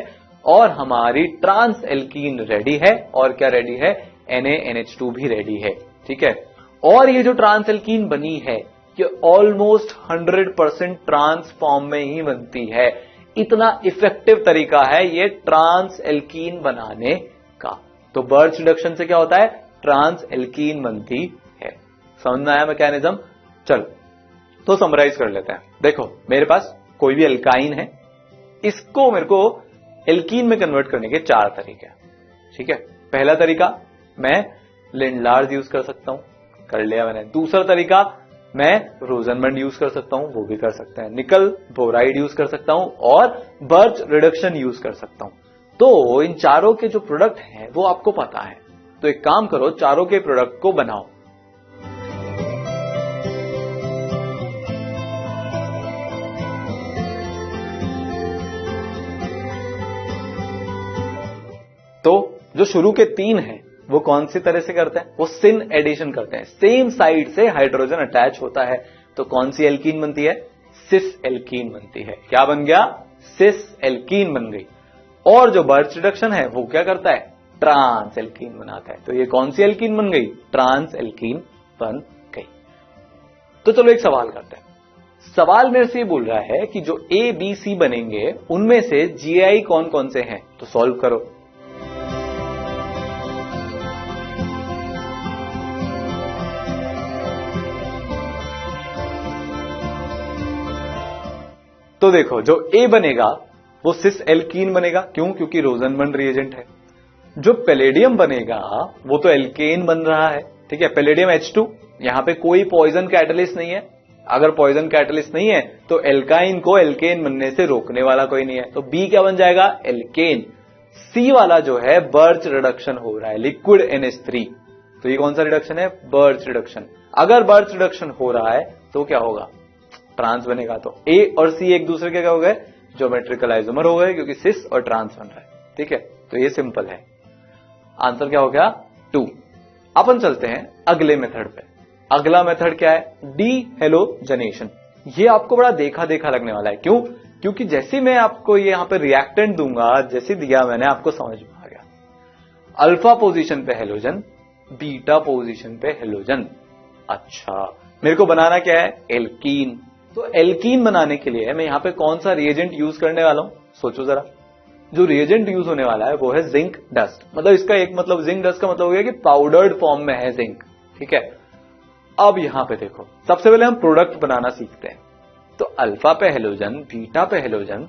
[SPEAKER 1] और हमारी ट्रांस एल्कीन रेडी है। और क्या रेडी है, NaNH2 भी रेडी है। ठीक है, और ये जो ट्रांस एल्कीन बनी है ये ऑलमोस्ट 100% ट्रांस फॉर्म में ही बनती है। इतना इफेक्टिव तरीका है ये ट्रांस एल्कीन बनाने का। तो बर्च रिडक्शन से क्या होता है, ट्रांस एल्कीन बनती है। समझ में आया मैकेनिज्म? चलो तो समराइज कर लेते हैं। देखो, मेरे पास कोई भी एल्काइन है, इसको मेरे को एल्कीन में कन्वर्ट करने के 4 तरीके हैं। ठीक है, पहला तरीका मैं लिंडलार्स यूज कर सकता हूं, कर लिया मैंने। दूसरा तरीका मैं रोजनबर्ग यूज कर सकता हूं, वो भी कर सकते हैं। निकल बोराइड यूज कर सकता हूं और बर्च रिडक्शन यूज कर सकता हूं। तो इन चारों के जो प्रोडक्ट हैं वो आपको पता है, तो एक काम करो, चारों के प्रोडक्ट को बनाओ। तो जो शुरू के 3 हैं वो कौन सी तरह से करते हैं, वो सिन एडिशन करते हैं, सेम साइड से हाइड्रोजन अटैच होता है। तो कौन सी एल्कीन बनती है, सिस एल्कीन बनती है। क्या बन गया, सिस एल्कीन बन गई। और जो बर्च रिडक्शन है वो क्या करता है, ट्रांस एल्कीन बनाता है। तो ये कौन सी एल्कीन बन गई? ट्रांस एल्कीन बन गई। तो चलो एक सवाल करते हैं। सवाल मेरे से ये बोल रहा है कि जो ए बी सी बनेंगे उनमें से जीआई कौन कौन से हैं, तो सॉल्व करो। तो देखो जो ए बनेगा वो सिस एल्कीन बनेगा। क्यों? क्योंकि रोजनबर्ग रिएजेंट है। जो पैलेडियम बनेगा वो तो एल्केन बन रहा है, ठीक है, पैलेडियम H2। यहां पे कोई पॉइजन कैटलिस्ट नहीं है। अगर पॉइजन कैटलिस्ट नहीं है तो एल्काइन को एल्केन बनने से रोकने वाला कोई नहीं है। तो बी क्या बन जाएगा? एल्केन। सी वाला जो है बर्च रिडक्शन हो रहा है, लिक्विड NH3। तो ये कौन सा रिडक्शन है? Birch reduction. अगर बर्च रिडक्शन हो रहा है तो क्या होगा? ट्रांस बनेगा। तो ए और सी एक दूसरे के क्या हो गए? ज्योमेट्रिकल आइसोमर हो गए, क्योंकि सिस और ट्रांस बन रहा है। ठीक है, तो ये सिंपल है। आंसर क्या हो गया? 2। अपन चलते हैं अगले मेथड पे। अगला मेथड क्या है? D halogenation. ये आपको बड़ा देखा देखा लगने वाला है। क्यों? क्योंकि जैसे मैं आपको ये यहां पे रिएक्टेंट दूंगा, जैसे दिया मैंने, आपको समझ में आ गया। अल्फा पोजीशन पे हेलोजन, बीटा पोजीशन पे हेलोजन। अच्छा, मेरे को बनाना क्या है? एल्कीन। तो एल्कीन बनाने के लिए मैं यहां पे कौन सा रिएजेंट यूज करने वाला हूं? सोचो जरा। जो रिएजेंट यूज होने वाला है वो है जिंक डस्ट। मतलब इसका एक मतलब जिंक डस्ट का मतलब हो गया कि पाउडर्ड फॉर्म में है जिंक। ठीक है, अब यहां पे देखो, सबसे पहले हम प्रोडक्ट बनाना सीखते हैं। तो अल्फा पे हेलोजन, बीटा पे हेलोजन,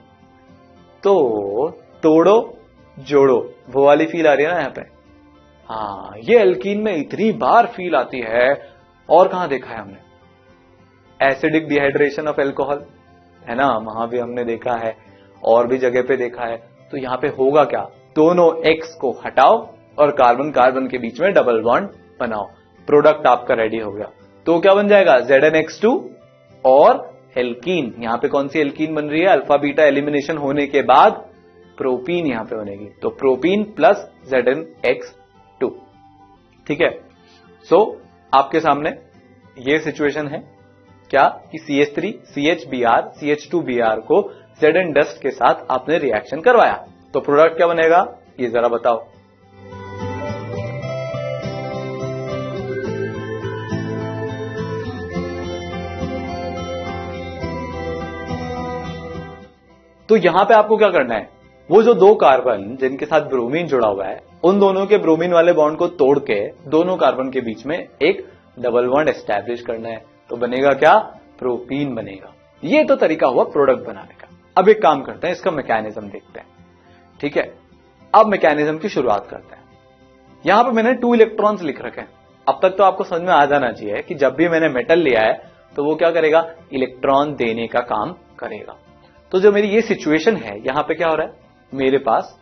[SPEAKER 1] तो तोड़ो जोड़ो, वो वाली फील आ रही है ना यहां पे। हाँ, ये एल्कीन में इतनी बार फील आती है, और कहां देखा है हमने? एसिडिक डिहाइड्रेशन ऑफ एल्कोहल, है ना, वहां भी हमने देखा है, और भी जगह पे देखा है। तो यहां पे होगा क्या? दोनों X को हटाओ और कार्बन कार्बन के बीच में डबल बॉन्ड बनाओ, प्रोडक्ट आपका रेडी हो गया। तो क्या बन जाएगा? ZnX2 और एल्कीन। यहां पे कौन सी एल्कीन बन रही है? अल्फा बीटा एलिमिनेशन होने के बाद प्रोपीन यहां पे बनेगी। तो प्रोपीन प्लस ZnX2। ठीक है, सो आपके सामने ये सिचुएशन है क्या कि CH3 CHBr CH2Br को Zn डस्ट के साथ आपने रिएक्शन करवाया, तो प्रोडक्ट क्या बनेगा? ये जरा बताओ। तो यहां पे आपको क्या करना है? वो जो दो कार्बन जिनके साथ ब्रोमीन जुड़ा हुआ है, उन दोनों के ब्रोमीन वाले बॉन्ड को तोड़ के दोनों कार्बन के बीच में एक डबल बॉन्ड एस्टैब्लिश करना है। तो बनेगा क्या? प्रोपीन बनेगा। ये तो तरीका हुआ प्रोडक्ट बनाने का। अब एक काम करते हैं, इसका मैकेनिज्म देखते हैं। ठीक है, अब मैकेनिज्म की शुरुआत करते हैं। यहां पे मैंने 2 इलेक्ट्रॉन्स लिख रखे हैं। अब तक तो आपको समझ में आ जाना चाहिए कि जब भी मैंने मेटल लिया है तो वो क्या करेगा? इलेक्ट्रॉन देने का काम करेगा। तो जो मेरी ये सिचुएशन है, यहां पे क्या हो रहा है? मेरे पास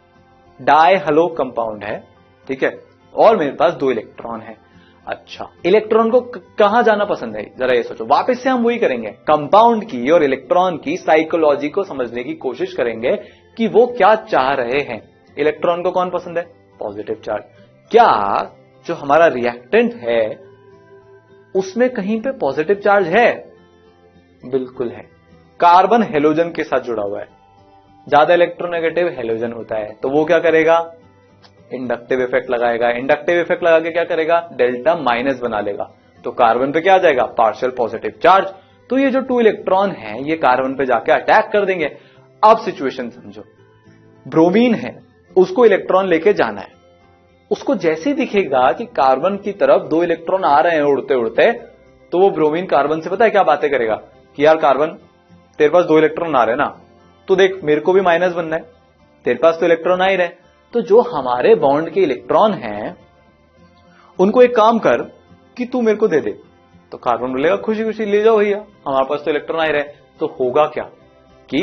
[SPEAKER 1] डाई हलो कंपाउंड है, ठीक है, और मेरे पास 2 इलेक्ट्रॉन है। अच्छा, इलेक्ट्रॉन को कहां जाना पसंद है? जरा ये सोचो। वापस से हम वही करेंगे, कंपाउंड की और इलेक्ट्रॉन की साइकोलॉजी को समझने की कोशिश करेंगे कि वो क्या चाह रहे हैं। इलेक्ट्रॉन को कौन पसंद है? Positive charge. क्या जो हमारा रिएक्टेंट है उसमें कहीं पे पॉजिटिव चार्ज है? बिल्कुल है। कार्बन हेलोजन के साथ जुड़ा हुआ है, ज्यादा इलेक्ट्रोनेगेटिव हेलोजन होता है, तो वो क्या करेगा? इंडक्टिव इफेक्ट लगाएगा। इंडक्टिव इफेक्ट लगा के क्या करेगा? डेल्टा माइनस बना लेगा। तो कार्बन पे क्या आ जाएगा? Partial positive charge. तो ये जो 2 इलेक्ट्रॉन हैं ये कार्बन पे जाके अटैक कर देंगे। अब सिचुएशन समझो, ब्रोमीन है, उसको इलेक्ट्रॉन लेके जाना है। उसको जैसे ही दिखेगा कि कार्बन की तरफ 2 इलेक्ट्रॉन आ रहे हैं उड़ते उड़ते, तो वो ब्रोमीन कार्बन से पता है क्या बातें करेगा कि यार कार्बन, तेरे पास 2 इलेक्ट्रॉन आ रहे हैं ना, तो देख मेरे को भी माइनस बनना है, तेरे पास तो इलेक्ट्रॉन आ ही रहे। तो जो हमारे बॉन्ड के इलेक्ट्रॉन हैं उनको एक काम कर कि तू मेरे को दे दे। तो कार्बन बोलेगा खुशी खुशी ले जाओ भैया, हमारे पास तो इलेक्ट्रॉन आ ही रहे। तो होगा क्या कि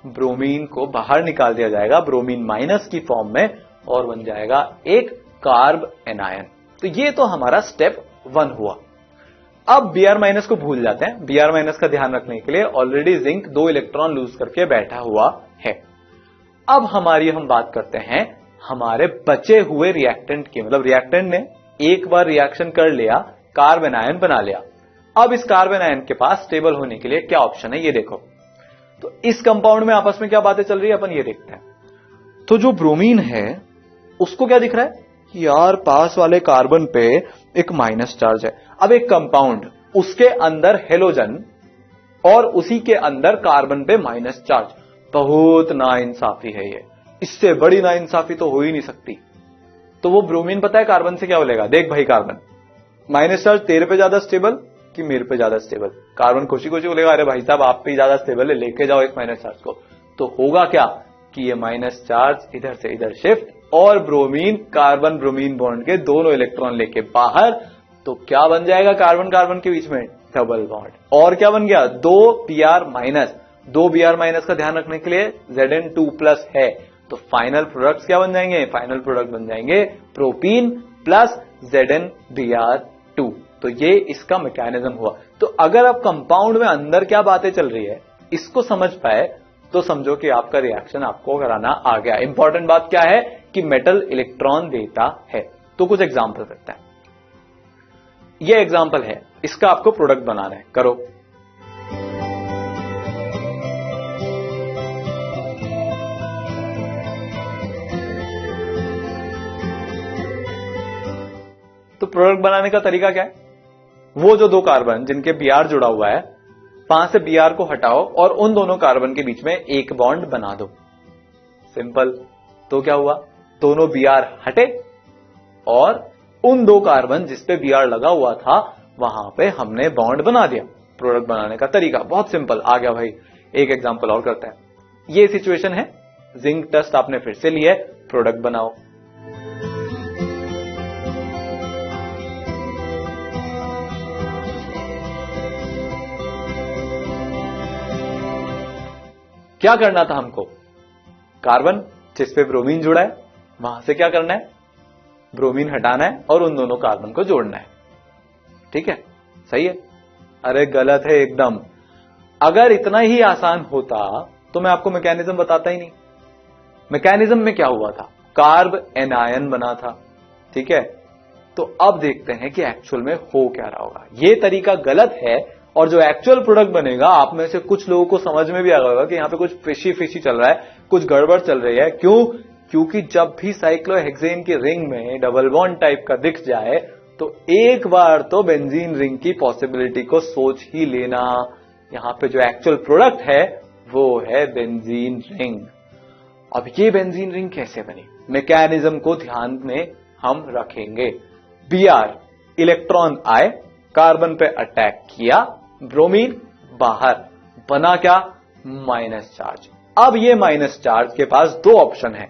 [SPEAKER 1] ब्रोमीन को बाहर निकाल दिया जाएगा ब्रोमीन माइनस की फॉर्म में, और बन जाएगा एक कार्ब एनायन। तो ये तो हमारा स्टेप 1 हुआ। अब Br माइनस को भूल जाते हैं। Br माइनस का ध्यान रखने के लिए ऑलरेडी जिंक 2 इलेक्ट्रॉन लूज करके बैठा हुआ है। अब हम बात करते हैं हमारे बचे हुए रिएक्टेंट की। मतलब रिएक्टेंट ने एक बार रिएक्शन कर लिया, कार्बन आयन बना लिया। अब इस कार्बन आयन के पास स्टेबल होने के लिए क्या ऑप्शन है ये देखो। तो इस कंपाउंड में आपस में क्या बातें चल रही है अपन ये देखते हैं। तो जो ब्रोमीन है उसको क्या दिख रहा है? कि यार पास वाले कार्बन पे एक माइनस चार्ज है। अब एक कंपाउंड, उसके अंदर हेलोजन और उसी के अंदर कार्बन पे माइनस चार्ज, बहुत नाइंसाफी है ये। इससे बड़ी नाइंसाफी तो हो ही नहीं सकती। तो वो ब्रोमीन पता है कार्बन से क्या बोलेगा, देख भाई कार्बन, माइनस चार्ज तेरे पे ज्यादा स्टेबल कि मेरे पे ज्यादा स्टेबल। कार्बन खुशी खुशी बोलेगा अरे भाई साहब आप पे ज्यादा स्टेबल है, लेके जाओ इस माइनस चार्ज को। तो होगा क्या कि ये माइनस चार्ज इधर से इधर शिफ्ट, और ब्रोमीन कार्बन ब्रोमीन बॉन्ड के दोनों इलेक्ट्रॉन लेके बाहर। तो क्या बन जाएगा कार्बन कार्बन के बीच में, डबल बॉन्ड। और क्या बन गया, 2Br माइनस। 2Br माइनस का ध्यान रखने के लिए Zn2+ है। तो फाइनल प्रोडक्ट्स क्या बन जाएंगे, फाइनल प्रोडक्ट बन जाएंगे प्रोपीन प्लस ZnBr2। तो ये इसका मैकेनिज्म हुआ। तो अगर आप कंपाउंड में अंदर क्या बातें चल रही है इसको समझ पाए तो समझो कि आपका रिएक्शन आपको कराना आ गया। इंपॉर्टेंट बात क्या है कि मेटल इलेक्ट्रॉन देता है। तो कुछ एग्जांपल करते हैं। ये एग्जांपल है, इसका आपको प्रोडक्ट बनाना है, करो। तो प्रोडक्ट बनाने का तरीका क्या है, वो जो दो कार्बन जिनके Br जुड़ा हुआ है, वहां से Br को हटाओ और उन दोनों कार्बन के बीच में एक बॉन्ड बना दो। सिंपल। तो क्या हुआ, दोनों Br हटे और उन दो कार्बन जिसपे Br लगा हुआ था वहां पे हमने बॉन्ड बना दिया। प्रोडक्ट बनाने का तरीका बहुत सिंपल आ गया भाई। एक एग्जांपल और करते हैं। ये सिचुएशन है, जिंक डस्ट आपने फिर से लिया है, प्रोडक्ट बनाओ। क्या करना था हमको, कार्बन जिसपे ब्रोमीन जुड़ा है वहां से क्या करना है, ब्रोमीन हटाना है और उन दोनों कार्बन को जोड़ना है। ठीक है, सही है? अरे गलत है एकदम। अगर इतना ही आसान होता तो मैं आपको मैकेनिज्म बताता ही नहीं। मैकेनिज्म में क्या हुआ था, कार्ब एनायन बना था। ठीक है, तो अब देखते हैं कि एक्चुअल में हो क्या रहा होगा। ये तरीका गलत है और जो एक्चुअल प्रोडक्ट बनेगा आप में से कुछ लोगों को समझ में भी आ गया होगा कि यहां पे कुछ फिशी फिशी चल रहा है, कुछ गड़बड़ चल रही है। क्यों, क्योंकि जब भी साइक्लोहेक्सेन की रिंग में डबल बॉन्ड टाइप का दिख जाए तो एक बार तो बेंजीन रिंग की पॉसिबिलिटी को सोच ही लेना। यहां पे जो एक्चुअल प्रोडक्ट है वो है बेंजीन रिंग। अब ये बेंजीन रिंग कैसे बनी, मैकेनिज्म को ध्यान में हम रखेंगे। Br इलेक्ट्रॉन आए, कार्बन पे अटैक किया, ब्रोमीन बाहर, बना क्या, माइनस चार्ज। अब ये माइनस चार्ज के पास दो ऑप्शन है,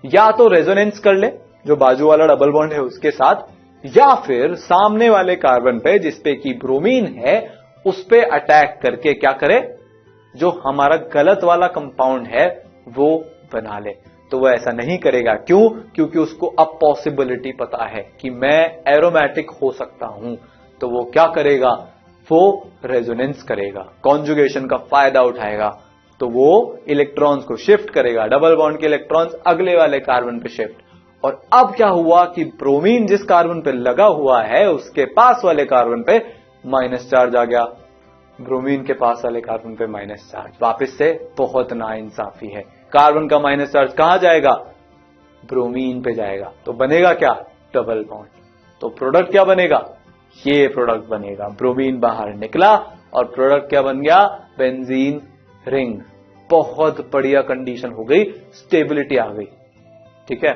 [SPEAKER 1] या तो रेजोनेंस कर ले जो बाजू वाला डबल बॉन्ड है उसके साथ, या फिर सामने वाले कार्बन पे जिसपे की ब्रोमीन है उस पे अटैक करके क्या करे, जो हमारा गलत वाला कंपाउंड है वो बना ले। तो वो ऐसा नहीं करेगा। क्यों, क्योंकि उसको अब पॉसिबिलिटी पता है कि मैं एरोमेटिक हो सकता हूं। तो वो क्या करेगा, वो रेजोनेंस करेगा, कॉन्जुगेशन का फायदा उठाएगा। तो वो इलेक्ट्रॉन्स को शिफ्ट करेगा, डबल बॉन्ड के इलेक्ट्रॉन्स अगले वाले कार्बन पे शिफ्ट। और अब क्या हुआ कि ब्रोमीन जिस कार्बन पे लगा हुआ है उसके पास वाले कार्बन पे माइनस चार्ज आ गया, ब्रोमीन के पास वाले कार्बन पे माइनस चार्ज। वापस से बहुत नाइंसाफी है। कार्बन का माइनस चार्ज कहां जाएगा, ब्रोमीन पे जाएगा। तो बनेगा क्या, डबल बॉन्ड। तो प्रोडक्ट क्या बनेगा, ये प्रोडक्ट बनेगा। ब्रोमीन बाहर निकला और प्रोडक्ट क्या बन गया, बेंजीन रिंग। बहुत बढ़िया कंडीशन हो गई, स्टेबिलिटी आ गई। ठीक है,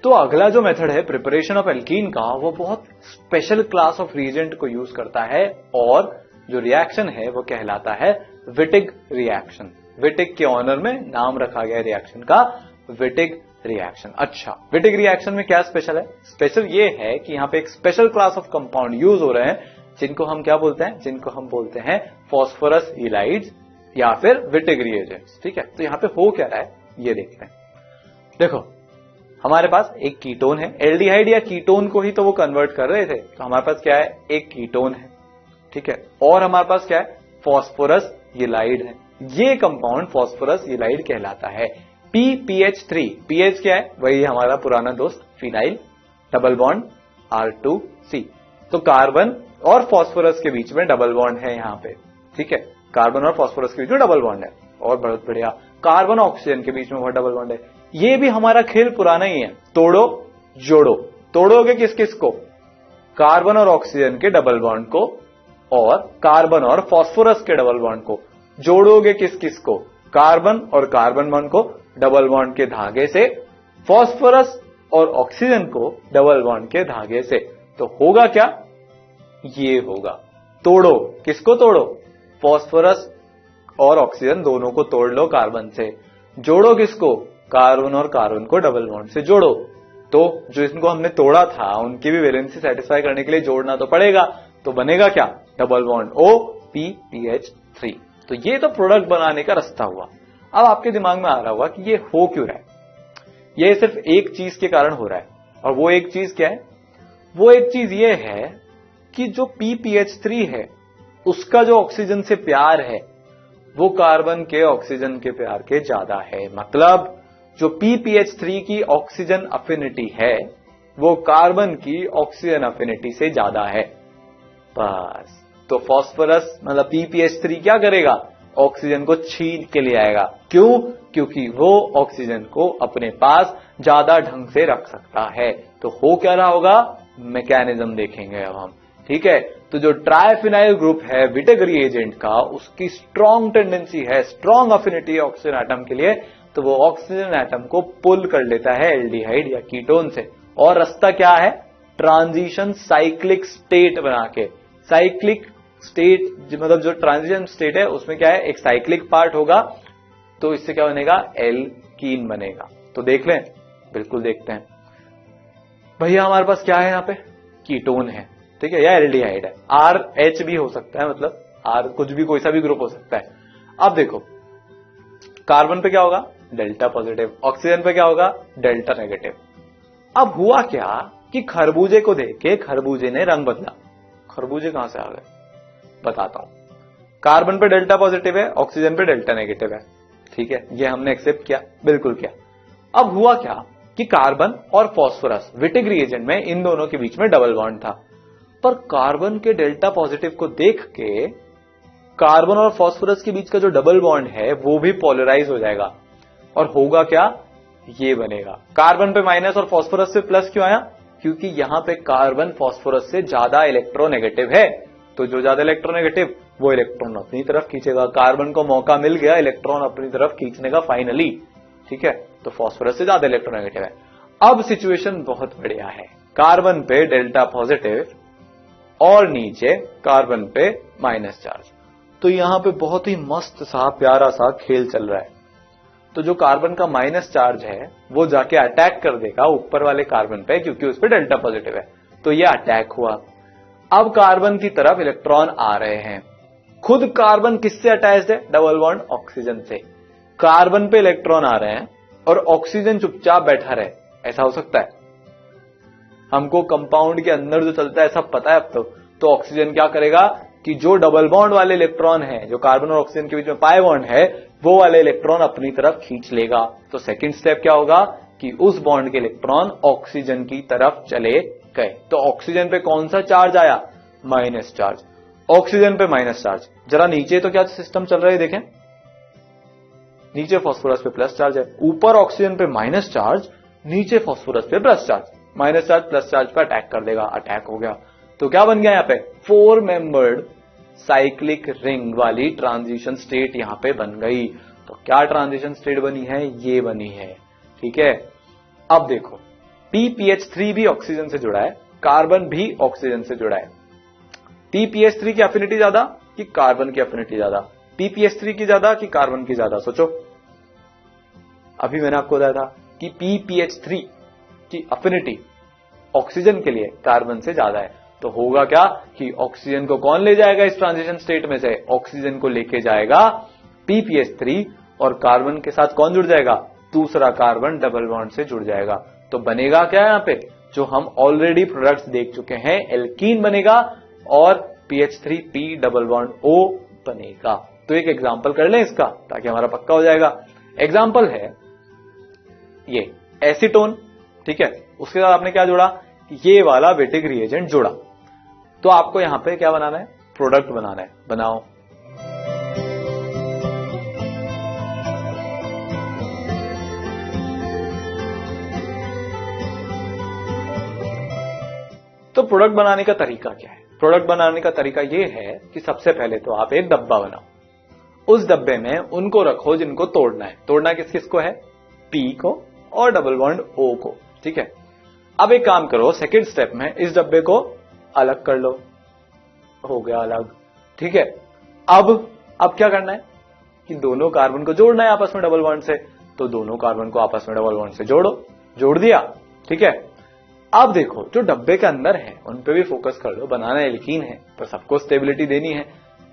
[SPEAKER 1] तो अगला जो मेथड है प्रिपरेशन ऑफ एल्कीन का, वो बहुत स्पेशल क्लास ऑफ रिएजेंट को यूज करता है और जो रिएक्शन है वो कहलाता है विटिग रिएक्शन। विटिग के ऑनर में नाम रखा गया रिएक्शन का, विटिग रिएक्शन। अच्छा, विटिग रिएक्शन में क्या स्पेशल है, स्पेशल ये है कि यहां पे एक special class of compound use हो रहे हैं जिनको हम क्या बोलते हैं, जिनको हम बोलते हैं फॉस्फोरस इलाइड्स या फिर विटिग रिएजेंट्स। ठीक है, तो यहां पे हो क्या रहा है ये देखते हैं। देखो हमारे पास एक कीटोन है, एल्डिहाइड या कीटोन को ही तो वो कन्वर्ट कर रहे थे। तो हमारे पास क्या है, एक कीटोन है। ठीक है, और हमारे पास क्या है, फॉस्फोरस इलाइड है। ये कंपाउंड फॉस्फोरस इलाइड कहलाता है। PPH3, पीएच क्या है, वही हमारा पुराना दोस्त फिनाइल, डबल बॉन्ड R2C। तो कार्बन और फॉस्फोरस के बीच में डबल बॉन्ड है यहां पे। ठीक है, कार्बन और फॉस्फोरस के बीच में डबल बॉन्ड है। और बहुत बढ़िया, कार्बन ऑक्सीजन के बीच में बहुत डबल बॉन्ड है। ये भी हमारा खेल पुराना ही है, तोड़ो जोड़ो। तोड़ोगे किस किस को? कार्बन और ऑक्सीजन के डबल बॉन्ड को और कार्बन और फास्फोरस के डबल बॉन्ड को। जोड़ोगे किस किस को? कार्बन और कार्बन बॉन्ड को डबल बॉन्ड के धागे से, फास्फोरस और ऑक्सीजन को डबल बॉन्ड के धागे से। तो होगा क्या? ये होगा। तोड़ो किसको? तोड़ो फास्फोरस और ऑक्सीजन दोनों को तोड़ लो कार्बन से। जोड़ो किसको? कार्बन और कार्बन को डबल बॉन्ड से जोड़ो। तो जो इनको हमने तोड़ा था उनकी भी वैलेंसी सेटिस्फाई करने के लिए जोड़ना तो पड़ेगा। तो बनेगा क्या? Double bond OPPH3। तो ये तो प्रोडक्ट बनाने का रास्ता हुआ। अब आपके दिमाग में आ रहा होगा कि ये हो क्यों रहा है? ये सिर्फ एक चीज के कारण हो रहा है, और वो एक चीज क्या है? वो एक चीज ये है कि जो PPH3 है उसका जो ऑक्सीजन से प्यार है वो कार्बन के ऑक्सीजन के प्यार के ज्यादा है। मतलब जो PPH3 की ऑक्सीजन अफिनिटी है वो कार्बन की ऑक्सीजन अफिनिटी से ज्यादा है। बस तो फास्फोरस मतलब PPH3 क्या करेगा? ऑक्सीजन को छीन के ले आएगा। क्यों? क्योंकि वो ऑक्सीजन को अपने पास ज्यादा ढंग से रख सकता है। तो हो क्या रहा होगा? मैकेनिज्म देखेंगे अब हम। ठीक है, तो जो ट्राइफिनाइल ग्रुप है विटेग रिएजेंट का, उसकी स्ट्रॉन्ग टेंडेंसी है, स्ट्रॉन्ग अफिनिटी है ऑक्सीजन एटम के लिए, तो वो ऑक्सीजन एटम को पुल कर लेता है एल्डिहाइड या कीटोन से। और रास्ता क्या है? ट्रांजिशन साइक्लिक स्टेट बना के। साइक्लिक स्टेट मतलब जो ट्रांजिशन स्टेट है उसमें क्या है? एक साइक्लिक पार्ट होगा, तो इससे क्या बनेगा? एल्कीन बनेगा। तो देख लें, बिल्कुल देखते हैं। भैया हमारे पास क्या है? यहाँ पे कीटोन है, ठीक है, या एल्डिहाइड है। RH भी हो सकता है, मतलब R कुछ भी, कोई सा भी ग्रुप हो सकता है। अब देखो, कार्बन पे क्या होगा? Delta positive. ऑक्सीजन पे क्या होगा? Delta negative. अब हुआ क्या कि खरबूजे को देख के खरबूजे ने रंग बदला। खरबूजे कहां से आ गए? बताता हूं। कार्बन पे डेल्टा पॉजिटिव है, ऑक्सीजन पे डेल्टा नेगेटिव है, ठीक है, ये हमने एक्सेप्ट किया, बिल्कुल किया। अब हुआ क्या कि कार्बन और फास्फोरस विटेग रिएजेंट में इन दोनों के बीच में डबल बॉन्ड था, पर कार्बन के डेल्टा पॉजिटिव को देख के कार्बन और फास्फोरस के बीच का जो डबल बॉन्ड है वो भी पोलराइज हो जाएगा। और होगा क्या? ये बनेगा। कार्बन पे माइनस और फास्फोरस पे प्लस क्यों आया? क्योंकि यहां पे कार्बन फास्फोरस से ज्यादा इलेक्ट्रोनेगेटिव है, तो जो ज्यादा इलेक्ट्रोनेगेटिव वो इलेक्ट्रॉन अपनी तरफ खींचेगा। कार्बन को मौका मिल गया इलेक्ट्रॉन अपनी तरफ खींचने का फाइनली, ठीक है, तो फास्फोरस से ज्यादा इलेक्ट्रोनेगेटिव है। अब सिचुएशन बहुत बढ़िया है, कार्बन पे डेल्टा पॉजिटिव और नीचे कार्बन पे माइनस चार्ज। तो यहां पे बहुत ही मस्त सा प्यारा सा खेल चल रहा है। तो जो कार्बन का माइनस चार्ज है वो जाके अटैक कर देगा ऊपर वाले कार्बन पे, क्योंकि उस पे डेल्टा पॉजिटिव है, तो ये अटैक हुआ। अब कार्बन की तरफ इलेक्ट्रॉन आ रहे हैं। खुद कार्बन किससे अटैच्ड है? डबल बॉन्ड ऑक्सीजन से। कार्बन पे इलेक्ट्रॉन आ रहे हैं और ऑक्सीजन चुपचाप बैठा रहे, ऐसा हो सकता है? हमको कंपाउंड के अंदर जो चलता है सब पता है अब तो ऑक्सीजन क्या करेगा कि जो डबल बॉन्ड वाले इलेक्ट्रॉन है, जो कार्बन और ऑक्सीजन के बीच में पाई बॉन्ड है, वो वाले इलेक्ट्रॉन अपनी तरफ खींच लेगा। तो सेकंड स्टेप क्या होगा कि उस बॉन्ड के इलेक्ट्रॉन ऑक्सीजन की तरफ चले गए। तो ऑक्सीजन पे कौन सा चार्ज आया? Minus charge. ऑक्सीजन पे माइनस चार्ज। जरा नीचे तो क्या सिस्टम चल रहा है देखें, नीचे फास्फोरस पे प्लस चार्ज है, ऊपर ऑक्सीजन पे माइनस चार्ज, नीचे फास्फोरस पे plus charge. Minus charge plus charge पे अटैक कर देगा, अटैक हो गया। तो क्या बन गया यहाँ पे? 4 मेंबर्ड साइक्लिक रिंग वाली ट्रांजिशन स्टेट यहां पे बन गई। तो क्या ट्रांजिशन स्टेट बनी है? ये बनी है, ठीक है। अब देखो, PPH3 भी ऑक्सीजन से जुड़ा है, कार्बन भी ऑक्सीजन से जुड़ा है। PPH3 की एफिनिटी ज्यादा कि कार्बन की एफिनिटी ज्यादा? PPH3 की ज्यादा कि कार्बन की ज्यादा? सोचो। अभी मैंने आपको बताया था कि PPH3 की एफिनिटी ऑक्सीजन के लिए कार्बन से ज्यादा है। तो होगा क्या कि ऑक्सीजन को कौन ले जाएगा इस ट्रांजिशन स्टेट में से? ऑक्सीजन को लेके जाएगा PPH3, और कार्बन के साथ कौन जुड़ जाएगा? दूसरा कार्बन डबल बॉन्ड से जुड़ जाएगा। तो बनेगा क्या यहां पे? जो हम ऑलरेडी प्रोडक्ट्स देख चुके हैं, एल्कीन बनेगा और PH3P डबल बॉन्ड O बनेगा। तो एक एग्जांपल कर लें इसका ताकि हमारा पक्का हो जाएगा। एग्जांपल है ये एसीटोन, ठीक है, उसके साथ आपने क्या जोड़ा? ये वाला विटेग रिएजेंट जोड़ा। तो आपको यहां पे क्या बनाना है? प्रोडक्ट बनाना है। बनाओ। प्रोडक्ट बनाने का तरीका क्या है? प्रोडक्ट बनाने का तरीका ये है कि सबसे पहले तो आप एक डब्बा बनाओ, उस डब्बे में उनको रखो जिनको तोड़ना है। तोड़ना किस किस को है? पी को और डबल बॉन्ड ओ को, ठीक है। अब एक काम करो, सेकंड स्टेप में इस डब्बे को अलग कर लो, हो गया अलग, ठीक है। अब क्या करना है कि दोनों कार्बन को जोड़ना है आपस में डबल बॉन्ड से, तो दोनों कार्बन को आपस में डबल बॉन्ड से जोड़ो, जोड़ दिया, ठीक है। अब देखो जो डब्बे के अंदर है उन पे भी फोकस कर लो, बनाना एल्कीन है पर सबको स्टेबिलिटी देनी है,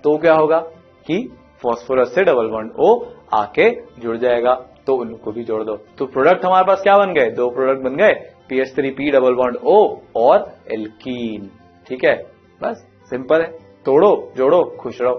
[SPEAKER 1] तो क्या होगा कि फास्फोरस से डबल बॉन्ड ओ आके जुड़ जाएगा, तो उनको भी जोड़ दो। तो प्रोडक्ट हमारे पास क्या बन गए? दो प्रोडक्ट बन गए, PH3P डबल बॉन्ड O और एल्कीन, ठीक है। बस सिंपल है, तोड़ो जोड़ो खुश रहो।